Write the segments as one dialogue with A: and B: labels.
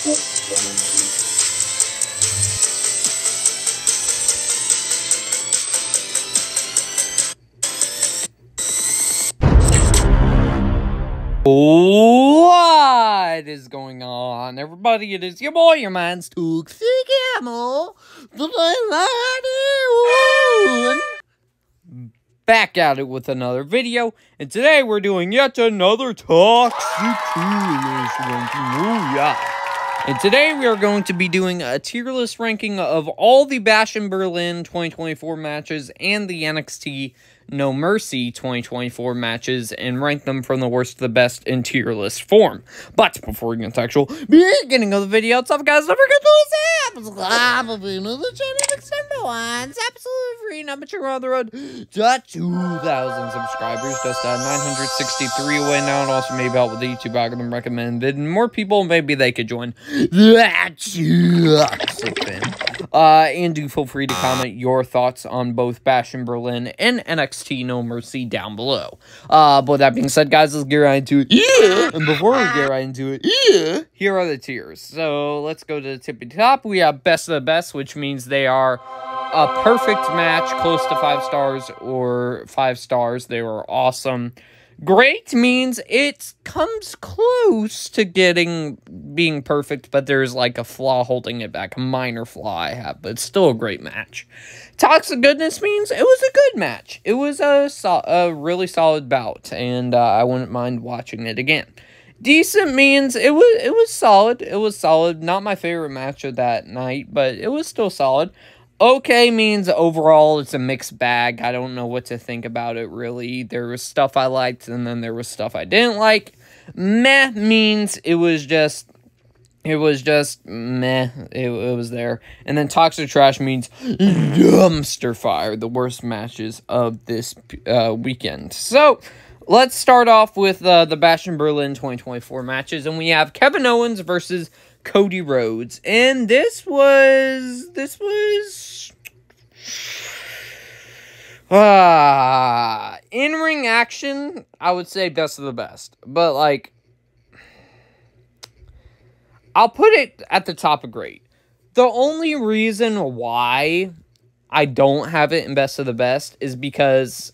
A: What is going on, everybody? It is your boy, your man's Toxic Ammo, back at it with another video, and today we're doing yet another Toxic tier list ranking. Oh yeah. And today we are going to be doing a tier list ranking of all the Bash in Berlin 2024 matches and the NXT No Mercy 2024 matches and rank them from the worst to the best in tier list form. But before we get into the actual beginning of the video, what's up, guys? Don't forget to subscribe to the channel and extend the ones. Absolutely free. Number 2 on the road to 2,000 subscribers. Just 963 away now, and also maybe help with the YouTube algorithm recommended. And more people, maybe they could join that toxic fan. And do feel free to comment your thoughts on both Bash in Berlin and NXT No Mercy down below. But that being said, guys, let's get right into it. Yeah. And before we get right into it, here are the tiers. So let's go to the tippy top. We have best of the best, which means they are a perfect match, close to 5 stars or 5 stars. They were awesome. Great means it comes close to being perfect, but there's like a flaw holding it back, a minor flaw I have, but it's still a great match. Toxic goodness means it was a good match. It was a really solid bout, and I wouldn't mind watching it again. Decent means it was solid. It was solid. Not my favorite match of that night, but it was still solid. Okay means overall it's a mixed bag. I don't know what to think about it, really. There was stuff I liked, and then there was stuff I didn't like. Meh means it was just meh. It was there. And then toxic trash means dumpster fire. The worst matches of this weekend. So let's start off with the Bash in Berlin 2024 matches, and we have Kevin Owens versus Cody Rhodes, and this was in-ring action. I would say best of the best, but like I'll put it at the top of great. The only reason why I don't have it in best of the best is because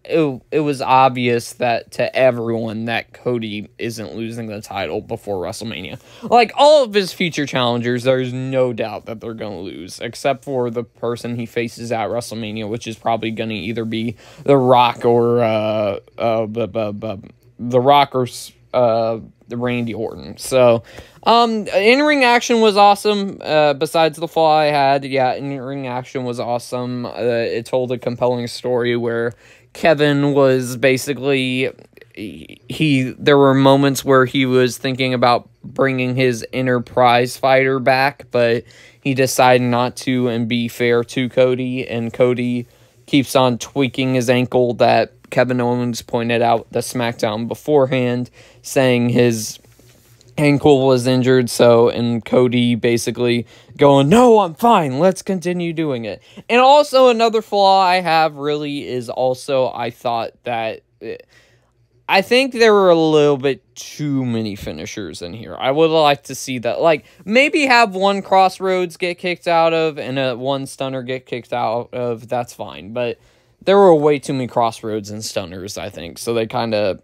A: it was obvious that to everyone that Cody isn't losing the title before WrestleMania. Like, all of his future challengers, there's no doubt that they're going to lose, except for the person he faces at WrestleMania, which is probably going to either be The Rock or Randy Orton. So, in-ring action was awesome. Besides the flaw I had, yeah, in-ring action was awesome. It told a compelling story where Kevin was basically, there were moments where he was thinking about bringing his inner prize fighter back, but he decided not to and be fair to Cody, and Cody keeps on tweaking his ankle that Kevin Owens pointed out the SmackDown beforehand, saying his ankle was injured, and Cody basically going, no, I'm fine, let's continue doing it. And also another flaw I have really is also I think there were a little bit too many finishers in here. I would like to see that, like, maybe have one Crossroads get kicked out of and one Stunner get kicked out of, that's fine, but there were way too many Crossroads and Stunners, I think, so it kind of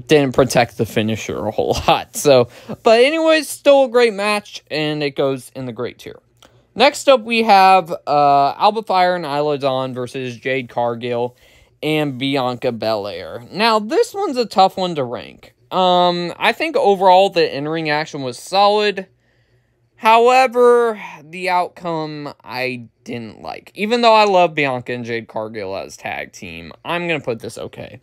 A: didn't protect the finisher a whole lot. So, but anyways, still a great match, and it goes in the great tier. Next up, we have Alba Fire and Isla Dawn versus Jade Cargill and Bianca Belair. Now, this one's a tough one to rank. I think overall the in-ring action was solid. However, the outcome I didn't like. Even though I love Bianca and Jade Cargill as tag team, I'm going to put this okay.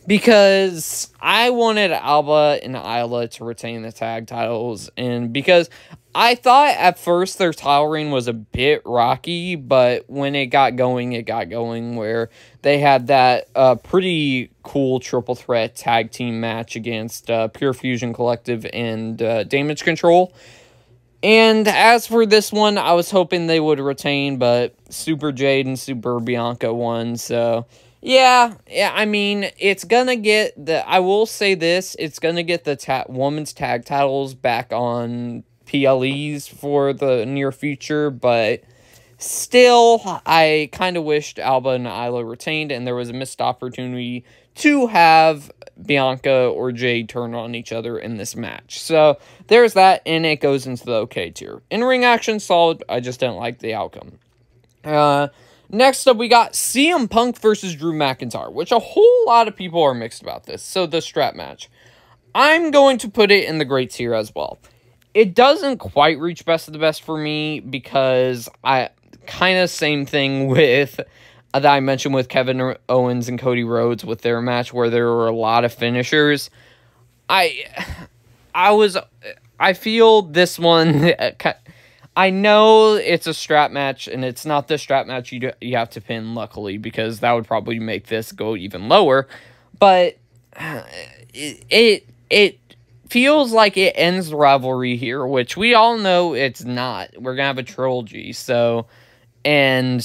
A: Because I wanted Alba and Isla to retain the tag titles, and because I thought at first their title reign was a bit rocky, but when it got going where they had that pretty cool triple threat tag team match against Pure Fusion Collective and Damage Control. And as for this one, I was hoping they would retain, but Super Jade and Super Bianca won, so Yeah, I mean, it's gonna get I will say this, it's gonna get the women's tag titles back on PLEs for the near future, but still, I kind of wished Alba and Isla retained, and there was a missed opportunity to have Bianca or Jade turn on each other in this match. So, there's that, and it goes into the okay tier. In-ring action, solid, I just didn't like the outcome. Next up, we got CM Punk versus Drew McIntyre, which a whole lot of people are mixed about this. So, the strap match. I'm going to put it in the great tier as well. It doesn't quite reach best of the best for me because kind of same thing with that I mentioned with Kevin Owens and Cody Rhodes with their match where there were a lot of finishers. I feel this one. I know it's a strap match, and it's not the strap match you have to pin, luckily, because that would probably make this go even lower. But it feels like it ends the rivalry here, which we all know it's not. We're gonna have a trilogy, so having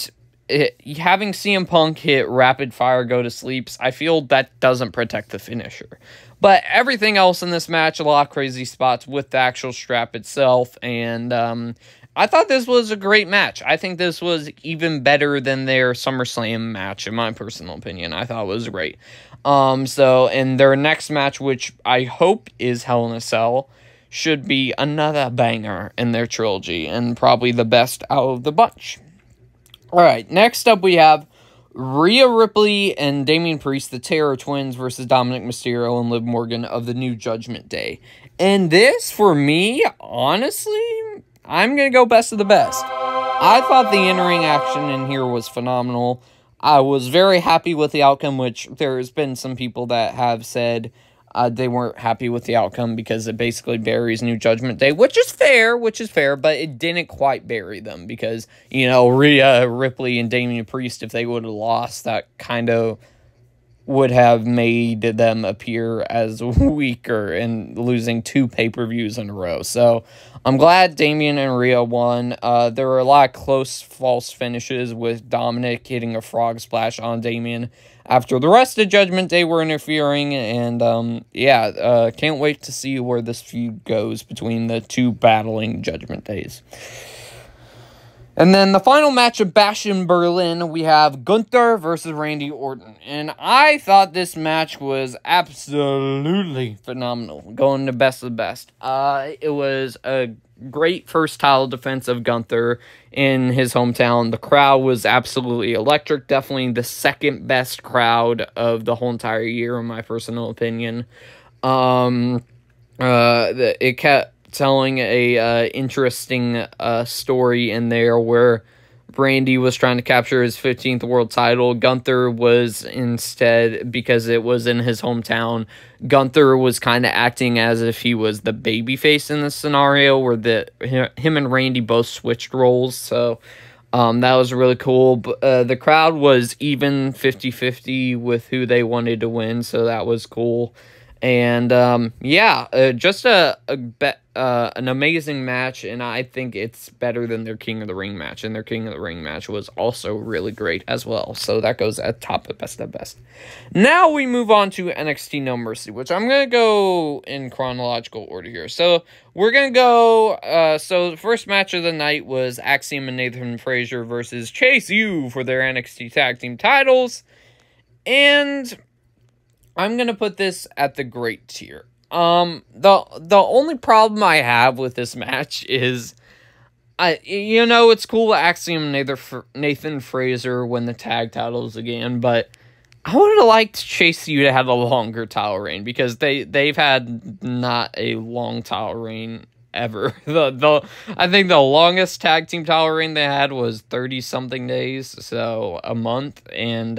A: CM Punk hit rapid fire go to sleeps, I feel that doesn't protect the finisher. But everything else in this match, a lot of crazy spots with the actual strap itself, and I thought this was a great match. I think this was even better than their SummerSlam match, in my personal opinion. I thought it was great. So, in their next match, which I hope is Hell in a Cell, should be another banger in their trilogy, and probably the best out of the bunch. Alright, next up we have Rhea Ripley and Damian Priest, the Terror Twins, versus Dominic Mysterio and Liv Morgan of the New Judgment Day. And this, for me, honestly, I'm going to go best of the best. I thought the in-ring action in here was phenomenal. I was very happy with the outcome, which there's been some people that have said they weren't happy with the outcome because it basically buries New Judgment Day, which is fair, but it didn't quite bury them because, you know, Rhea Ripley and Damian Priest, if they would have lost, that kind of would have made them appear as weaker and losing 2 pay-per-views in a row. So, I'm glad Damian and Rhea won. There were a lot of close false finishes with Dominic hitting a frog splash on Damian after the rest of Judgment Day were interfering, and can't wait to see where this feud goes between the 2 battling Judgment Days. And then the final match of Bash in Berlin, we have Gunther versus Randy Orton. And I thought this match was absolutely phenomenal, going to best of the best. It was a great first title defense of Gunther in his hometown. The crowd was absolutely electric, definitely the second best crowd of the whole entire year, in my personal opinion. It kept telling a interesting story in there where Randy was trying to capture his 15th world title. Gunther was instead, because it was in his hometown, Gunther was kind of acting as if he was the babyface in this scenario where him and Randy both switched roles. So that was really cool. The crowd was even 50-50 with who they wanted to win, so that was cool. And just an amazing match, and I think it's better than their King of the Ring match, and their King of the Ring match was also really great as well, so that goes at top of best of best. Now we move on to NXT No Mercy, which I'm going to go in chronological order here. So we're going to go, so the first match of the night was Axiom and Nathan Frazier versus Chase U for their NXT Tag Team titles, and I'm going to put this at the great tier. The only problem I have with this match is, it's cool to Axiom and Nathan Frazier win the tag titles again, but I would have liked Chase U to have a longer title reign, because they've had not a long title reign ever. I think the longest tag team title reign they had was 30-something days, so a month, and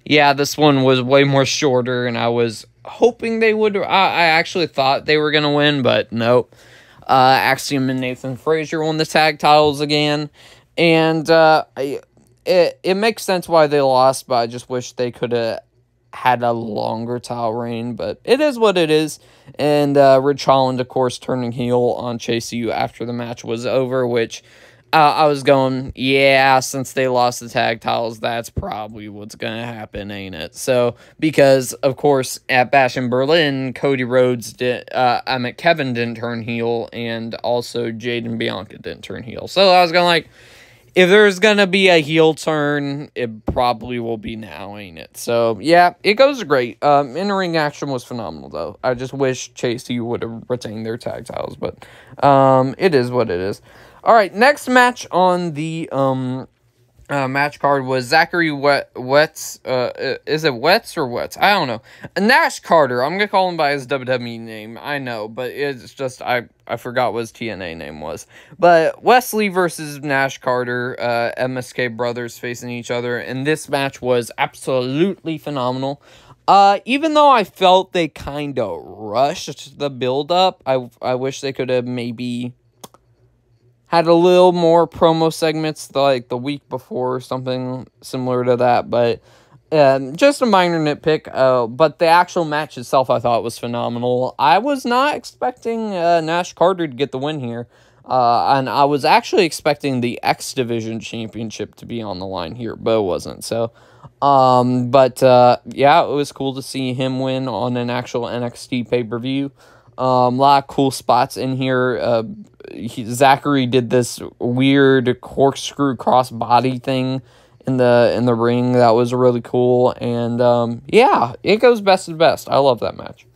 A: this one was way more shorter, and I was hoping they would. I actually thought they were going to win, but nope. Axiom and Nathan Frazier won the tag titles again, and it makes sense why they lost, but I just wish they could have had a longer title reign, but it is what it is. And Ridge Holland, of course, turning heel on Chase U after the match was over, which I was going, yeah, since they lost the tag titles, that's probably what's going to happen, ain't it? So, because, of course, at Bash in Berlin, Cody Rhodes Kevin didn't turn heel, and also Jade and Bianca didn't turn heel. So, I was going like, if there's going to be a heel turn, it probably will be now, ain't it? So, yeah, it goes great. In-ring action was phenomenal, though. I just wish Chase would have retained their tag titles, but it is what it is. All right, next match on the match card was Zachary Wetz. Is it Wetz or Wetz? I don't know. Nash Carter. I'm gonna call him by his WWE name. I know, but it's just I forgot what his TNA name was. But Wesley versus Nash Carter, MSK brothers facing each other, and this match was absolutely phenomenal. Even though I felt they kind of rushed the build up, I wish they could have maybe had a little more promo segments like the week before or something similar to that, but just a minor nitpick. But the actual match itself I thought was phenomenal. I was not expecting Nash Carter to get the win here, and I was actually expecting the X Division Championship to be on the line here, but it wasn't. So, yeah, it was cool to see him win on an actual NXT pay-per-view. A lot of cool spots in here. Zachary did this weird corkscrew crossbody thing in the ring that was really cool, and yeah, it goes best of best. I love that match.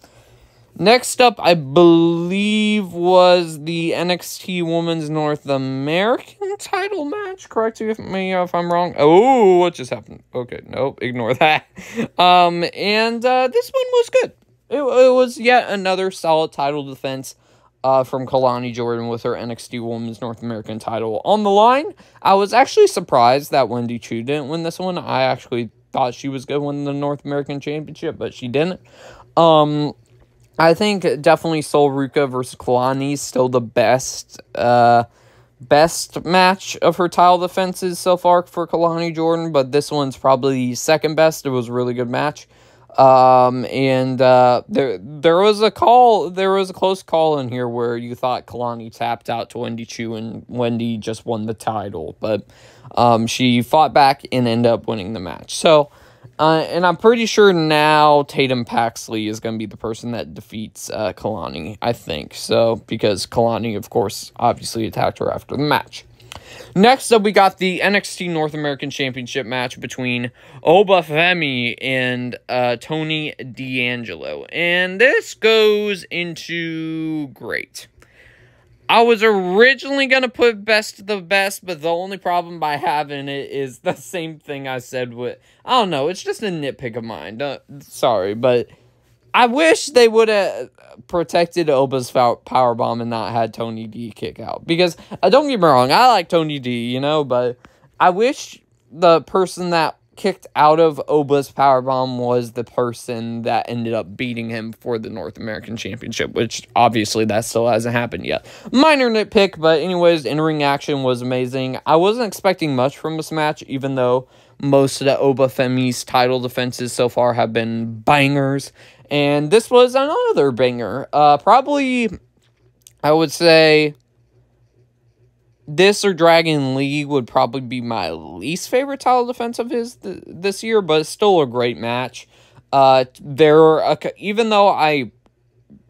A: Next up, I believe, was the NXT Women's North American title match. Correct me if I'm wrong. Oh, what just happened? Okay, nope, ignore that. This one was good. It was yet another solid title defense from Kalani Jordan with her NXT Women's North American title on the line. I was actually surprised that Wendy Chu didn't win this one. I actually thought she was going to win the North American Championship, but she didn't. I think definitely Sol Ruka versus Kalani is still the best match of her title defenses so far for Kalani Jordan, but this one's probably second best. It was a really good match. There was a close call in here where you thought Kalani tapped out to Wendy Chu and Wendy just won the title, but she fought back and ended up winning the match. So, and I'm pretty sure now Tatum Paxley is going to be the person that defeats Kalani, I think. So, because Kalani, of course, obviously attacked her after the match. Next up, we got the NXT North American Championship match between Oba Femi and Tony D'Angelo. And this goes into great. I was originally going to put best of the best, but the only problem by having it is the same thing I said with... I don't know, it's just a nitpick of mine. Sorry, but I wish they would have protected Oba's powerbomb and not had Tony D kick out. Because, don't get me wrong, I like Tony D, but I wish the person that kicked out of Oba's powerbomb was the person that ended up beating him for the North American Championship, which obviously that still hasn't happened yet. Minor nitpick, but anyways, in-ring action was amazing. I wasn't expecting much from this match, even though most of the Oba Femi's title defenses so far have been bangers. And this was another banger. Probably, I would say, this or Dragon Lee would probably be my least favorite title defense of his this year, but it's still a great match. Even though I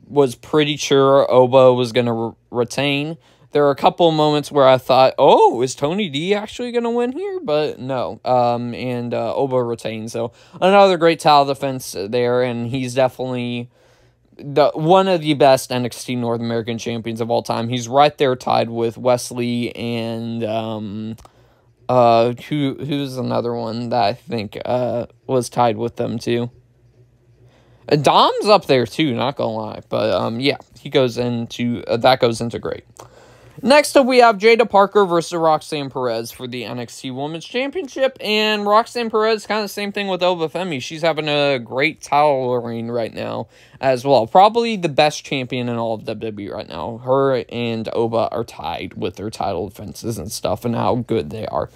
A: was pretty sure Oba was going to retain, there were a couple of moments where I thought, oh, is Tony D actually going to win here? But no, Oba retained. So another great title defense there, and he's definitely one of the best NXT North American champions of all time. He's right there tied with Wesley and who's another one that I think was tied with them too. Dom's up there too, not gonna lie. But yeah, he goes into that goes into great. Next up, we have Jada Parker versus Roxanne Perez for the NXT Women's Championship, and Roxanne Perez, kind of the same thing with Oba Femi. She's having a great title reign right now as well. Probably the best champion in all of WWE right now. Her and Oba are tied with their title defenses and stuff and how good they are.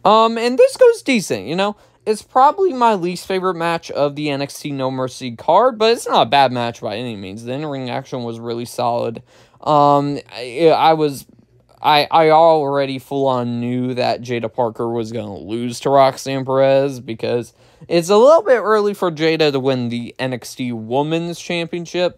A: And this goes decent, It's probably my least favorite match of the NXT No Mercy card, but it's not a bad match by any means. The in-ring action was really solid. I already full on knew that Jada Parker was going to lose to Roxanne Perez because it's a little bit early for Jada to win the NXT Women's Championship.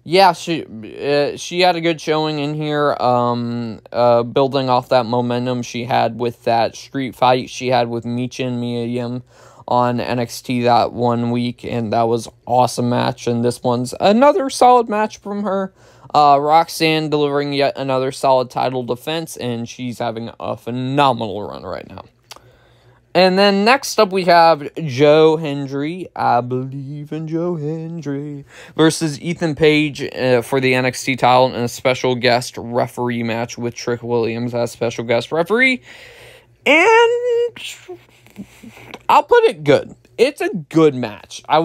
A: Yeah, she had a good showing in here, building off that momentum she had with that street fight she had with Micha and Mia Yim on NXT that one week, and that was awesome match, and this one's another solid match from her. Roxanne delivering yet another solid title defense, and she's having a phenomenal run right now. And then next up we have Joe Hendry, I believe in Joe Hendry, versus Ethan Page for the NXT title in a special guest referee match with Trick Williams as special guest referee. And I'll put it good. It's a good match. I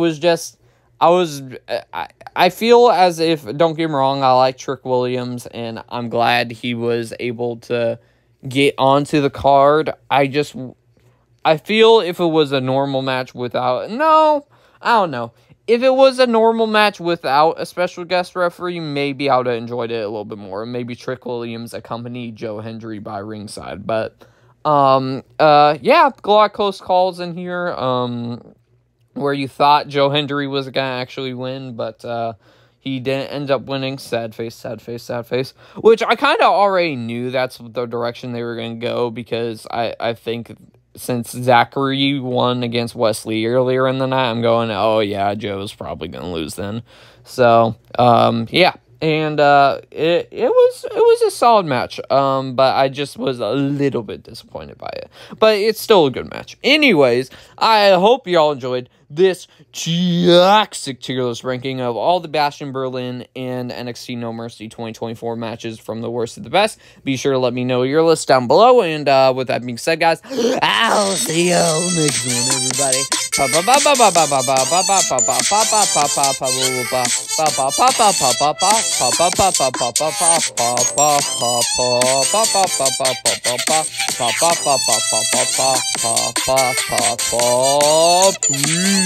A: feel as if, don't get me wrong, I like Trick Williams, and I'm glad he was able to get onto the card. I feel if it was a normal match without... No, I don't know. If it was a normal match without a special guest referee, maybe I would have enjoyed it a little bit more. Maybe Trick Williams accompanied Joe Hendry by ringside. But, yeah, a lot of close calls in here. Where you thought Joe Hendry was going to actually win, but he didn't end up winning. Sad face, sad face, sad face. Which I kind of already knew that's the direction they were going to go, because I think... Since Zachary won against Wesley earlier in the night, I'm going, oh yeah, Joe's probably going to lose then. So, yeah. And it was a solid match. But I just was a little bit disappointed by it. But it's still a good match. Anyways, I hope y'all enjoyed this toxic tier list ranking of all the Bastion Berlin and NXT No Mercy 2024 matches from the worst to the best. Be sure to let me know your list down below. And with that being said, guys, I'll see you next one, everybody. Peace.